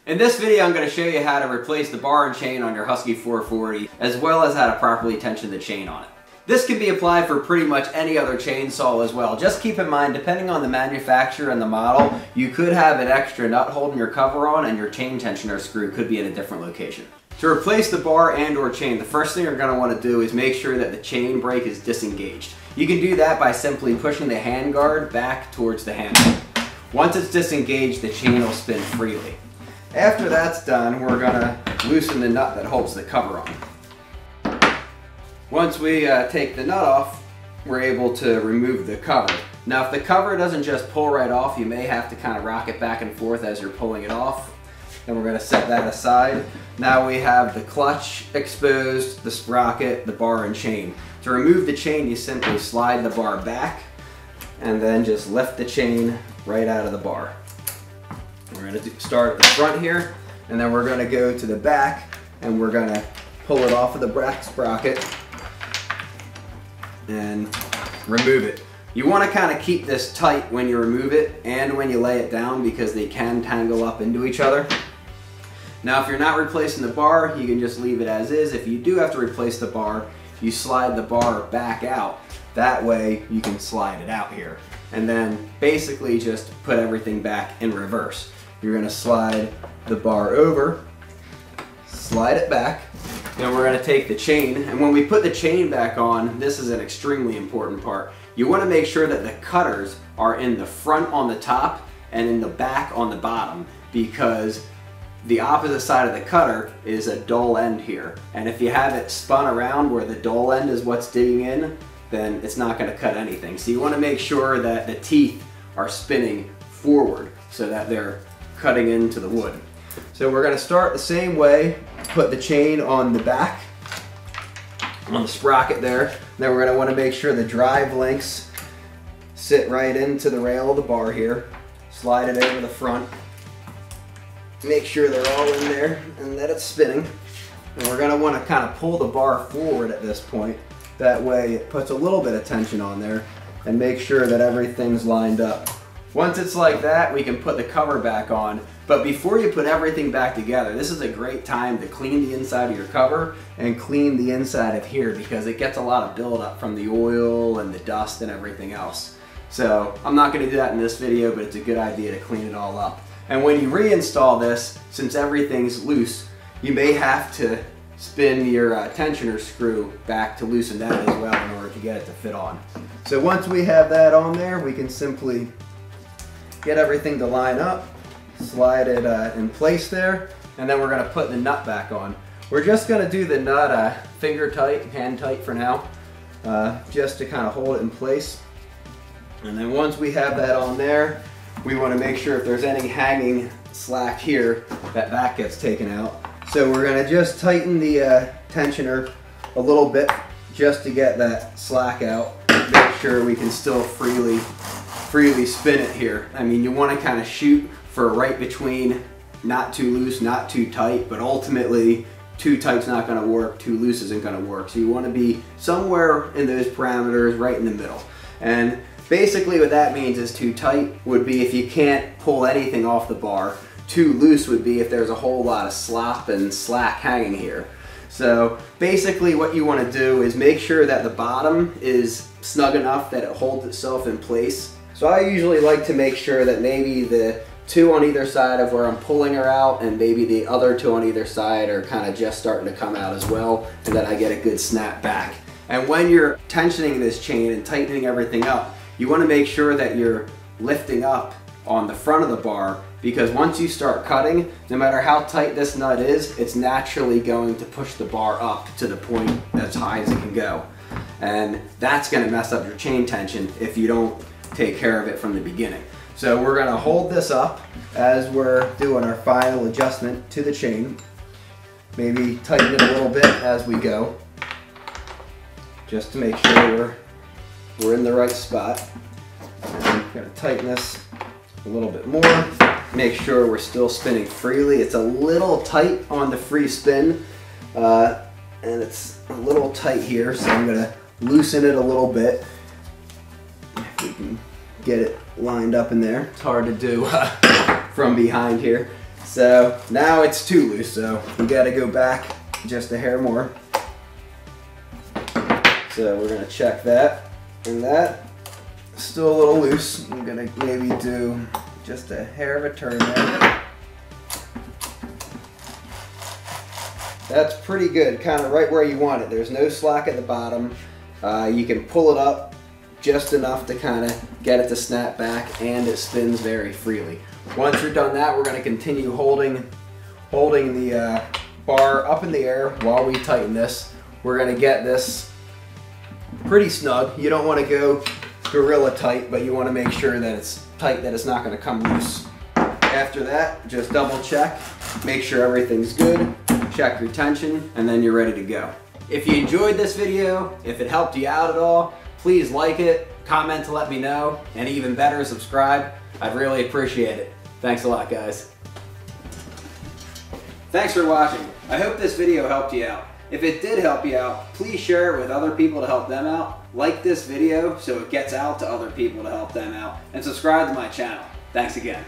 In this video, I'm going to show you how to replace the bar and chain on your Husky 440, as well as how to properly tension the chain on it. This can be applied for pretty much any other chainsaw as well. Just keep in mind, depending on the manufacturer and the model, you could have an extra nut holding your cover on and your chain tensioner screw could be in a different location. To replace the bar and or chain, the first thing you're going to want to do is make sure that the chain brake is disengaged. You can do that by simply pushing the handguard back towards the handle. Once it's disengaged, the chain will spin freely. After that's done, we're going to loosen the nut that holds the cover on. Once we take the nut off, we're able to remove the cover. Now if the cover doesn't just pull right off, you may have to kind of rock it back and forth as you're pulling it off. Then we're going to set that aside. Now we have the clutch exposed, the sprocket, the bar and chain. To remove the chain, you simply slide the bar back and then just lift the chain right out of the bar. We're going to start at the front here, and then we're going to go to the back and we're going to pull it off of the back sprocket and remove it. You want to kind of keep this tight when you remove it and when you lay it down because they can tangle up into each other. Now if you're not replacing the bar, you can just leave it as is. If you do have to replace the bar, you slide the bar back out. That way you can slide it out here. And then basically just put everything back in reverse. You're going to slide the bar over, slide it back, then we're going to take the chain, and when we put the chain back on, this is an extremely important part. You want to make sure that the cutters are in the front on the top and in the back on the bottom, because the opposite side of the cutter is a dull end here. And if you have it spun around where the dull end is what's digging in, then it's not going to cut anything. So you want to make sure that the teeth are spinning forward so that they're cutting into the wood. So we're going to start the same way, put the chain on the back, on the sprocket there. Then we're going to want to make sure the drive links sit right into the rail of the bar here. Slide it over the front. Make sure they're all in there and that it's spinning. And we're going to want to kind of pull the bar forward at this point. That way it puts a little bit of tension on there and make sure that everything's lined up. Once it's like that, we can put the cover back on. But before you put everything back together, this is a great time to clean the inside of your cover and clean the inside of here because it gets a lot of buildup from the oil and the dust and everything else. So I'm not going to do that in this video, but it's a good idea to clean it all up. And when you reinstall this, since everything's loose, you may have to spin your tensioner screw back to loosen that as well in order to get it to fit on. So once we have that on there, we can simply get everything to line up, slide it in place there, and then we're going to put the nut back on. We're just going to do the nut finger tight, hand tight for now, just to kind of hold it in place. And then once we have that on there, we want to make sure if there's any hanging slack here, that gets taken out. So we're going to just tighten the tensioner a little bit just to get that slack out. Make sure we can still freely spin it here. I mean, you want to kind of shoot for right between, not too loose, not too tight, but ultimately too tight's not going to work, too loose isn't going to work. So you want to be somewhere in those parameters, right in the middle. And basically what that means is too tight would be if you can't pull anything off the bar. Too loose would be if there's a whole lot of slop and slack hanging here. So basically what you want to do is make sure that the bottom is snug enough that it holds itself in place. So I usually like to make sure that maybe the two on either side of where I'm pulling her out and maybe the other two on either side are kind of just starting to come out as well, and then I get a good snap back. And when you're tensioning this chain and tightening everything up, you want to make sure that you're lifting up on the front of the bar, because once you start cutting, no matter how tight this nut is, it's naturally going to push the bar up to the point as high as it can go. And that's going to mess up your chain tension if you don't take care of it from the beginning. So we're going to hold this up as we're doing our final adjustment to the chain. Maybe tighten it a little bit as we go, just to make sure we're in the right spot. And I'm going to tighten this a little bit more. Make sure we're still spinning freely. It's a little tight on the free spin, and it's a little tight here, so I'm going to loosen it a little bit. If we can get it lined up in there. It's hard to do from behind here. So now it's too loose, so we gotta go back just a hair more. So we're gonna check that, and that still a little loose. I'm gonna maybe do just a hair of a turn there. That's pretty good, kind of right where you want it. There's no slack at the bottom. You can pull it up just enough to kind of get it to snap back, and it spins very freely. Once you're done that, we're going to continue holding the bar up in the air while we tighten this. We're going to get this pretty snug. You don't want to go gorilla tight, but you want to make sure that it's tight, that it's not going to come loose. After that, just double check, make sure everything's good, check your tension, and then you're ready to go. If you enjoyed this video, if it helped you out at all, please like it, comment to let me know, and even better, subscribe. I'd really appreciate it. Thanks a lot, guys. Thanks for watching. I hope this video helped you out. If it did help you out, please share it with other people to help them out. Like this video so it gets out to other people to help them out. And subscribe to my channel. Thanks again.